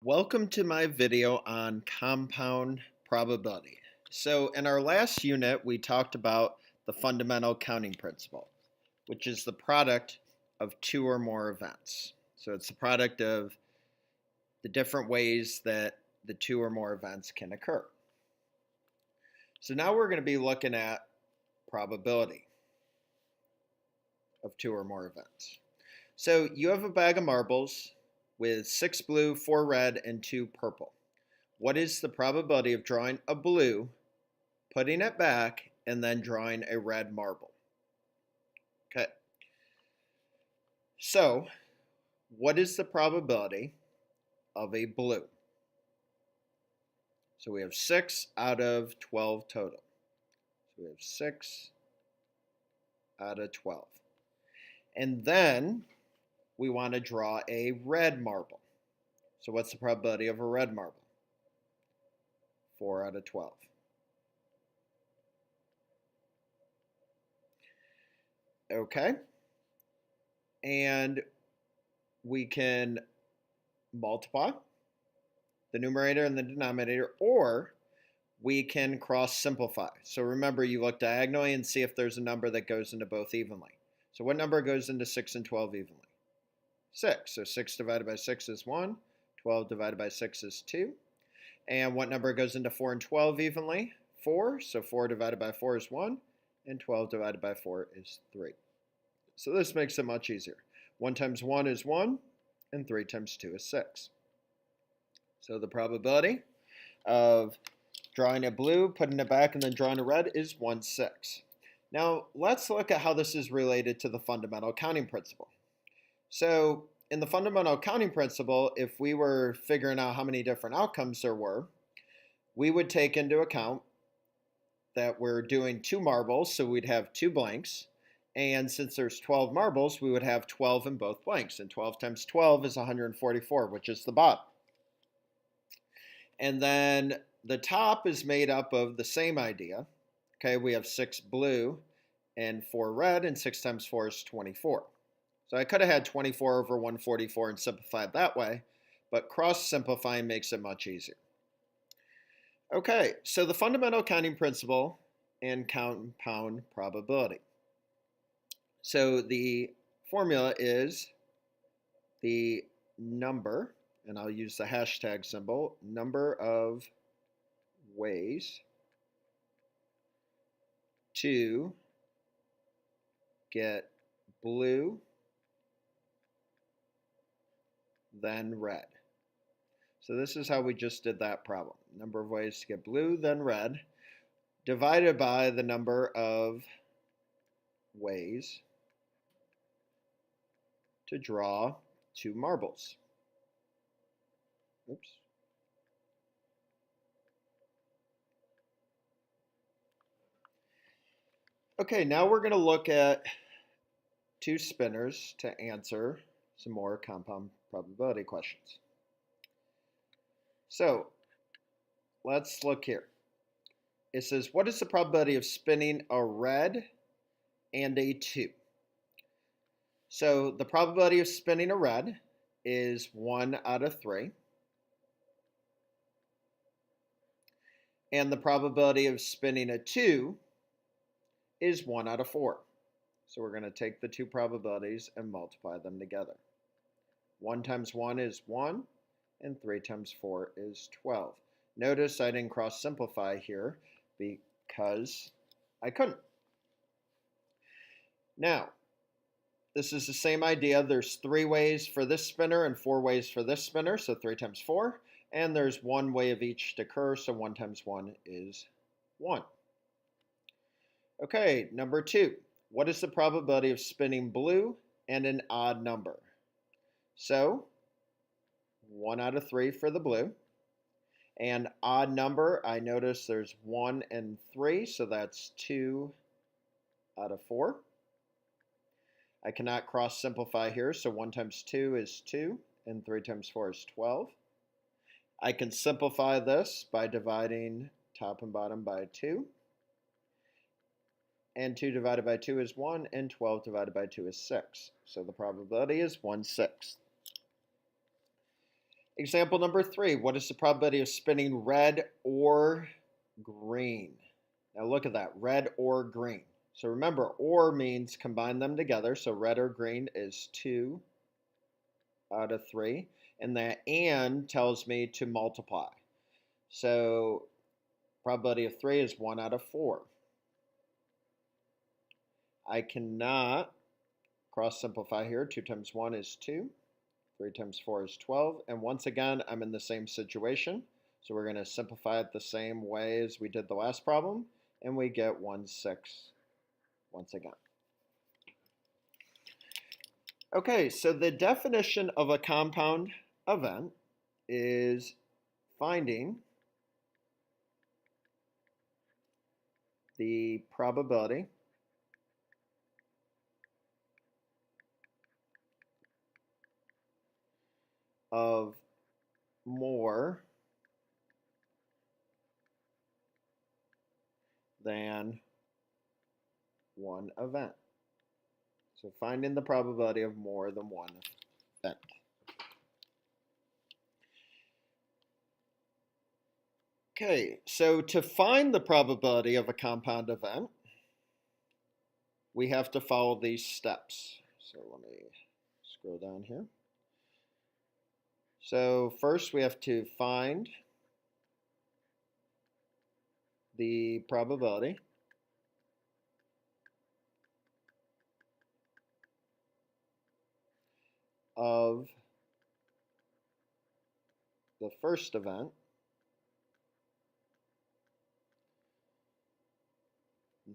Welcome to my video on compound probability. So in our last unit, we talked about the fundamental counting principle, which is the product of two or more events. So it's the product of the different ways that the two or more events can occur. So now we're going to be looking at probability of two or more events. So you have a bag of marbles with 6 blue, 4 red, and 2 purple. What is the probability of drawing a blue, putting it back, and then drawing a red marble? Okay. So, what is the probability of a blue? So we have 6 out of 12 total. So we have 6 out of 12. And then we want to draw a red marble. So what's the probability of a red marble? 4 out of 12. Okay. And we can multiply the numerator and the denominator, or we can cross simplify. So remember, you look diagonally and see if there's a number that goes into both evenly. So what number goes into 6 and 12 evenly? 6. So 6 divided by 6 is 1. 12 divided by 6 is 2. And what number goes into 4 and 12 evenly? 4. So 4 divided by 4 is 1. And 12 divided by 4 is 3. So this makes it much easier. 1 times 1 is 1. And 3 times 2 is 6. So the probability of drawing a blue, putting it back, and then drawing a red is 1/6. Now let's look at how this is related to the fundamental counting principle. So in the fundamental counting principle, if we were figuring out how many different outcomes there were, we would take into account that we're doing 2 marbles, so we'd have 2 blanks. And since there's 12 marbles, we would have 12 in both blanks. And 12 times 12 is 144, which is the bottom. And then the top is made up of the same idea. Okay, we have 6 blue and 4 red, and 6 times 4 is 24. So I could have had 24 over 144 and simplified that way, but cross-simplifying makes it much easier. Okay, so the fundamental counting principle and compound probability. So the formula is the number, and I'll use the hashtag symbol, number of ways to get blue then red. So this is how we just did that problem. Number of ways to get blue then red divided by the number of ways to draw 2 marbles. Oops. Okay, now we're going to look at 2 spinners to answer some more compound probability questions. So let's look here. It says, what is the probability of spinning a red and a 2? So the probability of spinning a red is 1 out of 3. And the probability of spinning a 2 is 1 out of 4. So we're going to take the 2 probabilities and multiply them together. 1 times 1 is 1, and 3 times 4 is 12. Notice I didn't cross simplify here because I couldn't. Now, this is the same idea. There's 3 ways for this spinner and 4 ways for this spinner, so 3 times 4. And there's 1 way of each to occur, so 1 times 1 is 1. Okay, number 2. What is the probability of spinning blue and an odd number? So 1 out of 3 for the blue. And odd number, I notice there's 1 and 3, so that's 2 out of 4. I cannot cross simplify here, so 1 times 2 is 2, and 3 times 4 is 12. I can simplify this by dividing top and bottom by 2. And 2 divided by 2 is 1, and 12 divided by 2 is 6. So the probability is 1/6. Example number 3, what is the probability of spinning red or green? Now look at that, red or green. So remember, or means combine them together. So red or green is 2 out of 3. And that and tells me to multiply. So probability of 3 is 1 out of 4. I cannot cross simplify here. 2 times 1 is 2. 3 times 4 is 12. And once again, I'm in the same situation. So we're going to simplify it the same way as we did the last problem. And we get 1/6 once again. Okay, so the definition of a compound event is finding the probability of more than one event. So finding the probability of more than one event. Okay, so to find the probability of a compound event, we have to follow these steps. So let me scroll down here. So first we have to find the probability of the first event,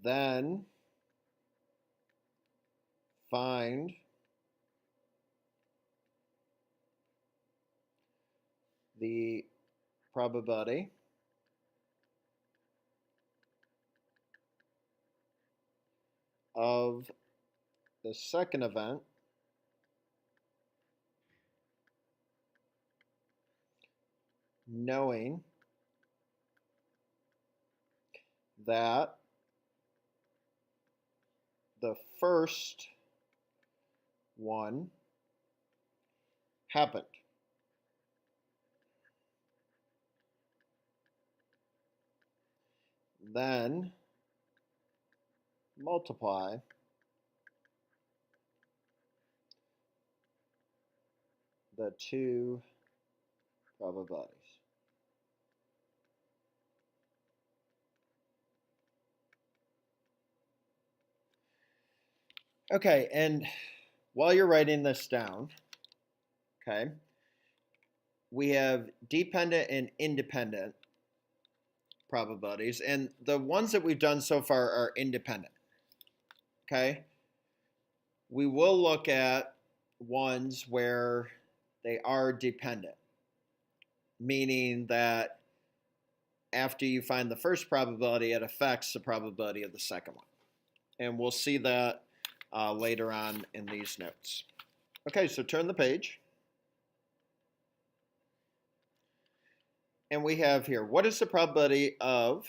then find the probability of the second event, knowing that the first one happened. Then multiply the two probabilities. Okay, and while you're writing this down, okay, we have dependent and independent probabilities, and the ones that we've done so far are independent. Okay, we will look at ones where they are dependent, meaning that after you find the first probability, it affects the probability of the second one. And we'll see that later on in these notes. Okay, so turn the page. And we have here, what is the probability of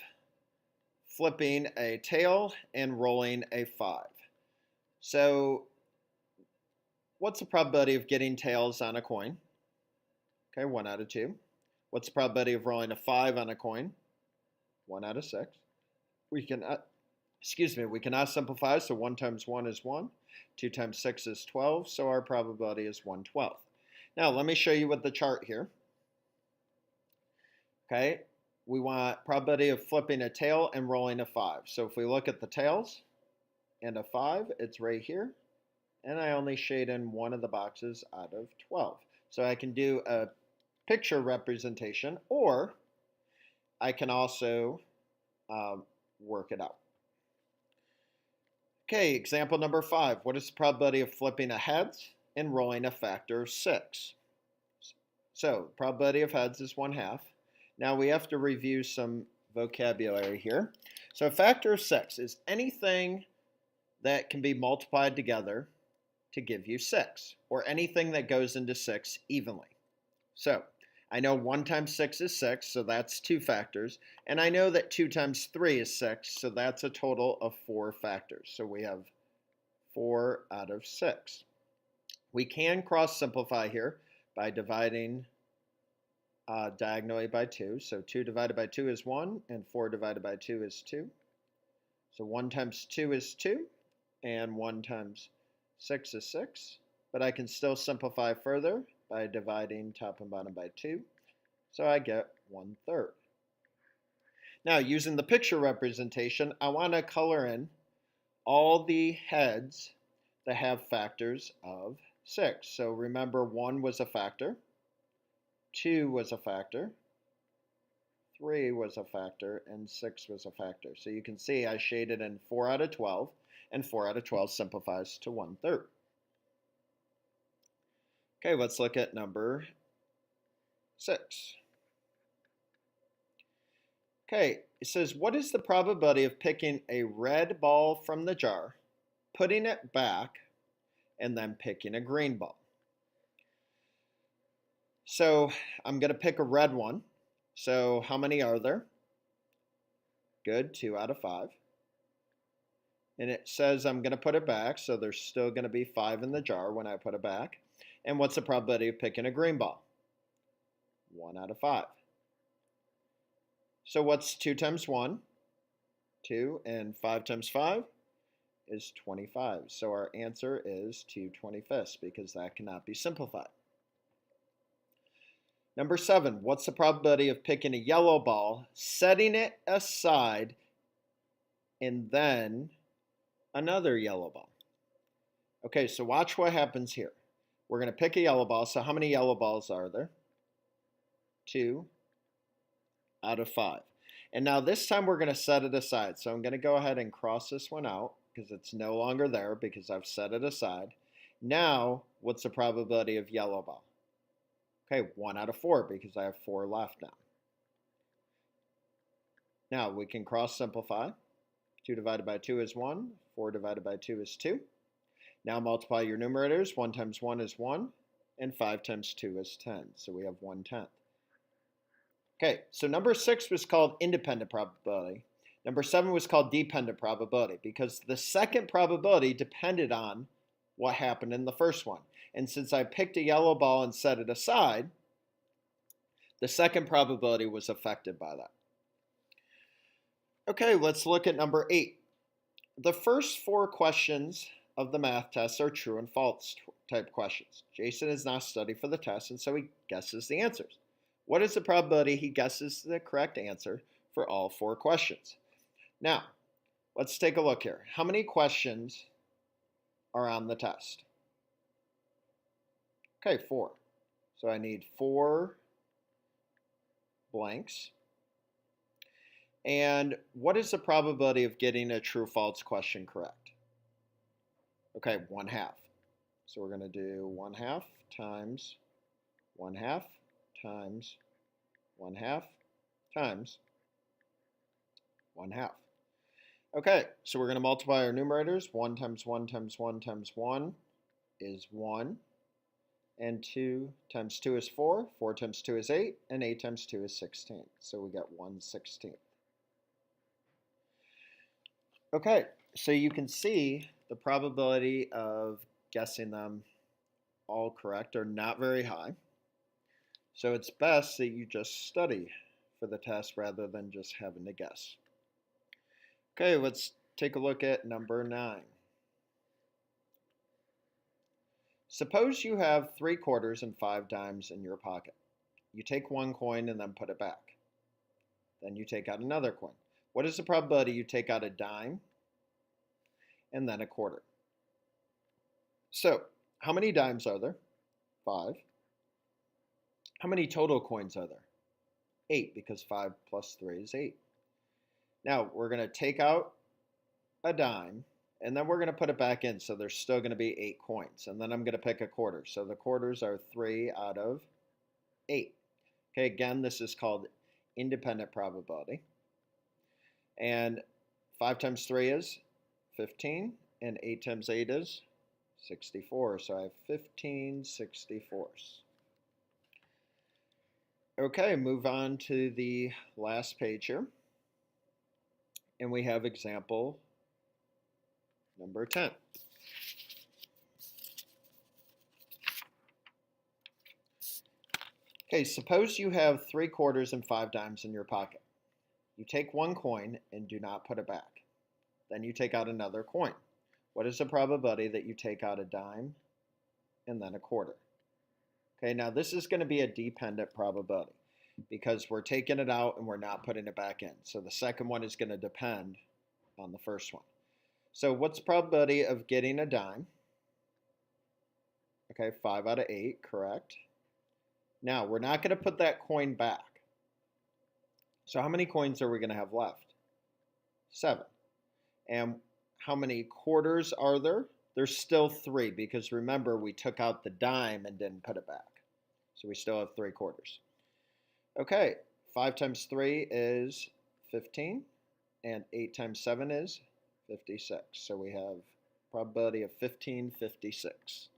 flipping a tail and rolling a 5? So what's the probability of getting tails on a coin? Okay, 1 out of 2. What's the probability of rolling a 5 on a coin? 1 out of 6. We cannot simplify, so 1 times 1 is 1. 2 times 6 is 12, so our probability is 1/12. Now, let me show you with the chart here. Okay, we want probability of flipping a tail and rolling a 5. So if we look at the tails and a 5, it's right here. And I only shade in one of the boxes out of 12. So I can do a picture representation, or I can also work it out. Okay, example number 5. What is the probability of flipping a heads and rolling a factor of 6? So probability of heads is 1/2. Now we have to review some vocabulary here. So a factor of 6 is anything that can be multiplied together to give you 6, or anything that goes into 6 evenly. So I know 1 times 6 is 6, so that's 2 factors. And I know that 2 times 3 is 6, so that's a total of 4 factors. So we have 4 out of 6. We can cross simplify here by dividing diagonally by 2. So 2 divided by 2 is 1, and 4 divided by 2 is 2. So 1 times 2 is 2, and 1 times 6 is 6. But I can still simplify further by dividing top and bottom by 2. So I get 1/3. Now, using the picture representation, I want to color in all the heads that have factors of 6. So remember, 1 was a factor, 2 was a factor, 3 was a factor, and 6 was a factor. So you can see I shaded in 4 out of 12, and 4 out of 12 simplifies to 1/3. Okay, let's look at number 6. Okay, it says, what is the probability of picking a red ball from the jar, putting it back, and then picking a green ball? So I'm going to pick a red one. So how many are there? Good, 2 out of 5. And it says I'm going to put it back, so there's still going to be 5 in the jar when I put it back. And what's the probability of picking a green ball? 1 out of 5. So what's 2 times 1? 2, and 5 times 5 is 25. So our answer is 2/25 because that cannot be simplified. Number 7, what's the probability of picking a yellow ball, setting it aside, and then another yellow ball? Okay, so watch what happens here. We're going to pick a yellow ball. So how many yellow balls are there? 2 out of 5. And now this time we're going to set it aside. So I'm going to go ahead and cross this one out because it's no longer there because I've set it aside. Now, what's the probability of yellow ball? Okay, 1 out of 4 because I have 4 left now. Now we can cross simplify. 2 divided by 2 is 1. 4 divided by 2 is 2. Now multiply your numerators. 1 times 1 is 1. And 5 times 2 is 10. So we have 1/10. Okay, so number 6 was called independent probability. Number 7 was called dependent probability because the second probability depended on what happened in the first one. And since I picked a yellow ball and set it aside, the second probability was affected by that. Okay, let's look at number 8. The first 4 questions of the math test are true and false type questions. Jason has not studied for the test, and so he guesses the answers. What is the probability he guesses the correct answer for all 4 questions? Now, let's take a look here. How many questions are on the test? Okay, 4. So I need 4 blanks. And what is the probability of getting a true-false question correct? Okay, 1/2. So we're going to do 1/2 times 1/2 times 1/2 times 1/2. Okay, so we're going to multiply our numerators. 1 times 1 times 1 times 1 is 1. And 2 times 2 is 4. 4 times 2 is 8. And 8 times 2 is 16. So we get 1/16. Okay, so you can see the probability of guessing them all correct are not very high. So it's best that you just study for the test rather than just having to guess. Okay, let's take a look at number 9. Suppose you have 3 quarters and 5 dimes in your pocket. You take 1 coin and then put it back. Then you take out another coin. What is the probability you take out a dime and then a quarter? So, how many dimes are there? 5. How many total coins are there? 8, because 5 plus 3 is 8. Now, we're going to take out a dime, and then we're going to put it back in, so there's still going to be 8 coins. And then I'm going to pick a quarter. So the quarters are 3 out of 8. Okay, again, this is called independent probability. And 5 times 3 is 15, and 8 times 8 is 64. So I have 15 64s. Okay, move on to the last page here. And we have example number 10. Okay, suppose you have 3 quarters and 5 dimes in your pocket. You take one coin and do not put it back. Then you take out another coin. What is the probability that you take out a dime and then a quarter? Okay, now this is going to be a dependent probability because we're taking it out and we're not putting it back in. So the second one is going to depend on the first one. So what's the probability of getting a dime? Okay, 5 out of 8, correct. Now, we're not going to put that coin back. So how many coins are we going to have left? 7. And how many quarters are there? There's still 3 because remember we took out the dime and didn't put it back. So we still have 3 quarters. Okay, 5 times 3 is 15 and 8 times 7 is 56. So we have probability of 1556.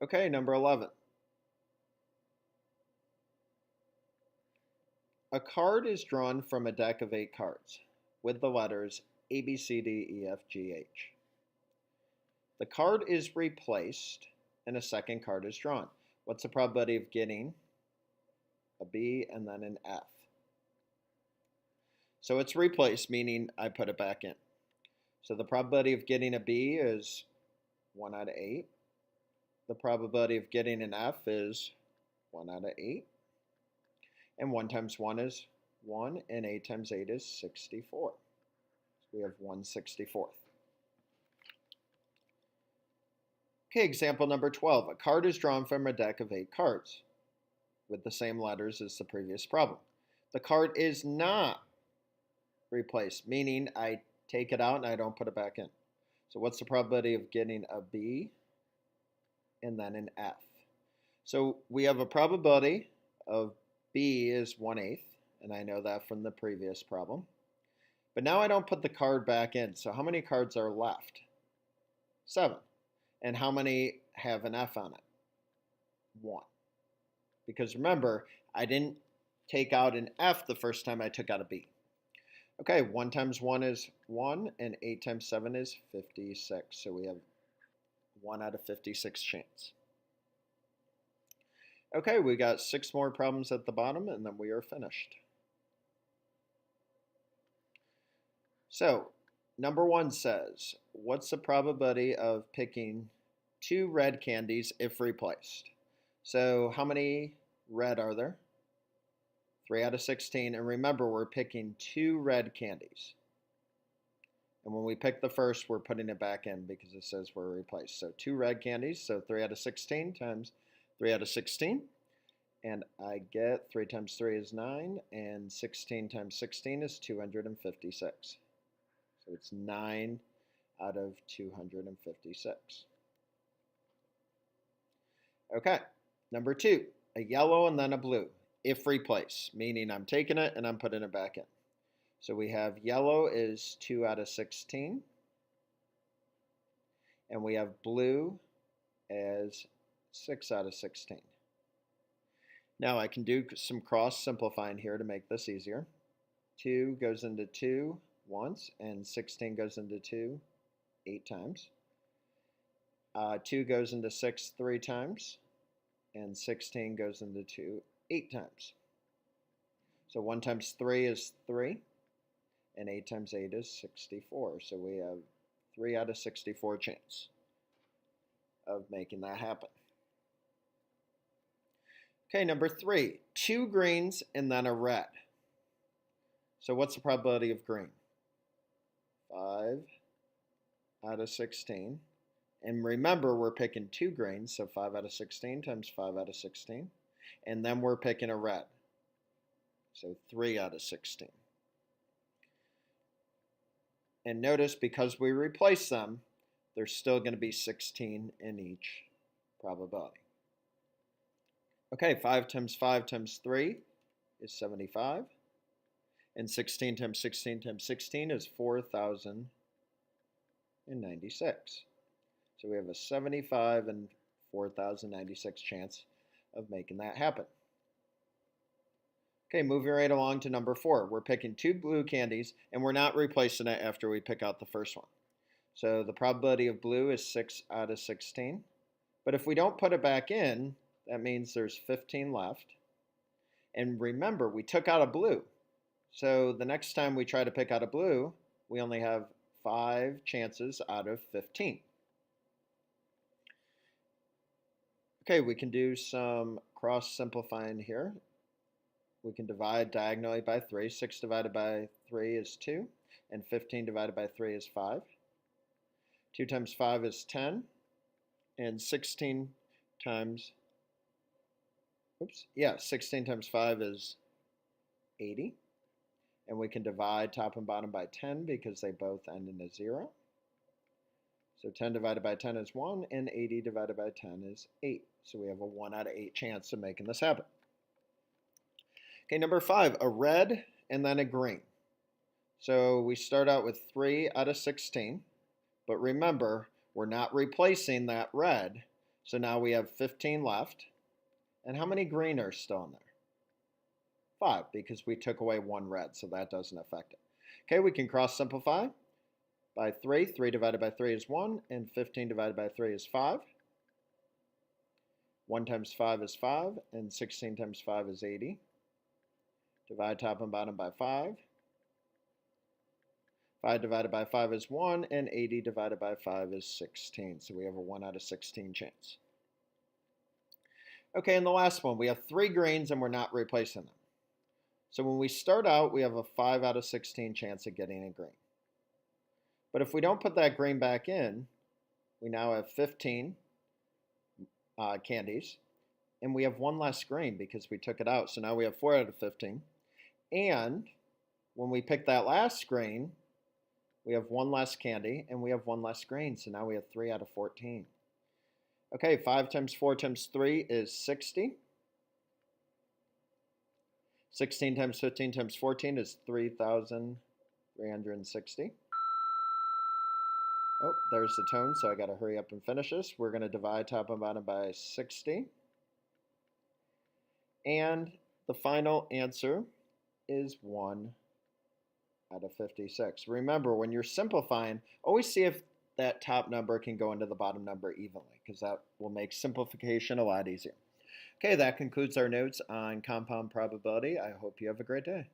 Okay, number 11. A card is drawn from a deck of 8 cards with the letters A, B, C, D, E, F, G, H. The card is replaced and a second card is drawn. What's the probability of getting a B and then an F? So it's replaced, meaning I put it back in. So the probability of getting a B is 1 out of 8. The probability of getting an F is 1 out of 8. And 1 times 1 is 1, and 8 times 8 is 64. So we have 1/64. Okay, example number 12. A card is drawn from a deck of 8 cards with the same letters as the previous problem. The card is not replaced, meaning I take it out and I don't put it back in. So what's the probability of getting a B and then an F? So we have a probability of B is 1/8, and I know that from the previous problem. But now I don't put the card back in. So how many cards are left? 7. And how many have an F on it? 1. Because remember, I didn't take out an F the first time I took out a B. Okay, 1 times 1 is 1, and 8 times 7 is 56. So we have 1 out of 56 chance. Okay, we got 6 more problems at the bottom, and then we are finished. So, number 1 says, what's the probability of picking 2 red candies if replaced? So, how many red are there? 3 out of 16. And remember, we're picking 2 red candies. And when we pick the first, we're putting it back in because it says we're replaced. So 2 red candies, so 3 out of 16 times 3 out of 16. And I get 3 times 3 is 9, and 16 times 16 is 256. So it's 9 out of 256. Okay, number 2, a yellow and then a blue, if replaced, meaning I'm taking it and I'm putting it back in. So we have yellow is 2 out of 16, and we have blue as 6 out of 16. Now I can do some cross simplifying here to make this easier. 2 goes into 2 once, and 16 goes into 2 8 times. 2 goes into 6 3 times, and 16 goes into 2 8 times. So 1 times 3 is 3, and 8 times 8 is 64. So we have 3 out of 64 chance of making that happen. Okay, number 3, 2 greens and then a red. So what's the probability of green? 5 out of 16. And remember, we're picking 2 greens, so 5 out of 16 times 5 out of 16. And then we're picking a red, so 3 out of 16. And notice, because we replace them, there's still going to be 16 in each probability. Okay, 5 times 5 times 3 is 75. And 16 times 16 times 16 is 4,096. So we have a 75 and 4,096 chance of making that happen. Okay, moving right along to number 4. We're picking 2 blue candies, and we're not replacing it after we pick out the first one. So the probability of blue is 6 out of 16. But if we don't put it back in, That means there's 15 left. And remember, we took out a blue. So the next time we try to pick out a blue, we only have 5 chances out of 15. Okay, we can do some cross simplifying here. We can divide diagonally by 3. 6 divided by 3 is 2, and 15 divided by 3 is 5. 2 times 5 is 10, and 16 times 5 is 80. And we can divide top and bottom by 10 because they both end in a 0. So 10 divided by 10 is 1, and 80 divided by 10 is 8. So we have a 1 out of 8 chance of making this happen. Okay, number 5, a red and then a green. So we start out with 3 out of 16. But remember, we're not replacing that red. So now we have 15 left. And how many green are still in there? 5, because we took away 1 red, so that doesn't affect it. Okay, we can cross simplify by 3. 3 divided by 3 is 1, and 15 divided by 3 is 5. 1 times 5 is 5, and 16 times 5 is 80. Divide top and bottom by 5. 5 divided by 5 is 1, and 80 divided by 5 is 16. So we have a 1 out of 16 chance. Okay, and the last one, we have 3 greens and we're not replacing them. So when we start out, we have a 5 out of 16 chance of getting a green. But if we don't put that green back in, we now have 15 candies, and we have 1 less green because we took it out. So now we have 4 out of 15. And when we pick that last green, we have 1 less candy, and we have 1 less green. So now we have 3 out of 14. Okay, 5 times 4 times 3 is 60. 16 times 15 times 14 is 3,360. Oh, there's the tone, so I got to hurry up and finish this. We're going to divide top and bottom by 60. And the final answer is 1 out of 56. Remember, when you're simplifying, always see if that top number can go into the bottom number evenly, because that will make simplification a lot easier. Okay, that concludes our notes on compound probability. I hope you have a great day.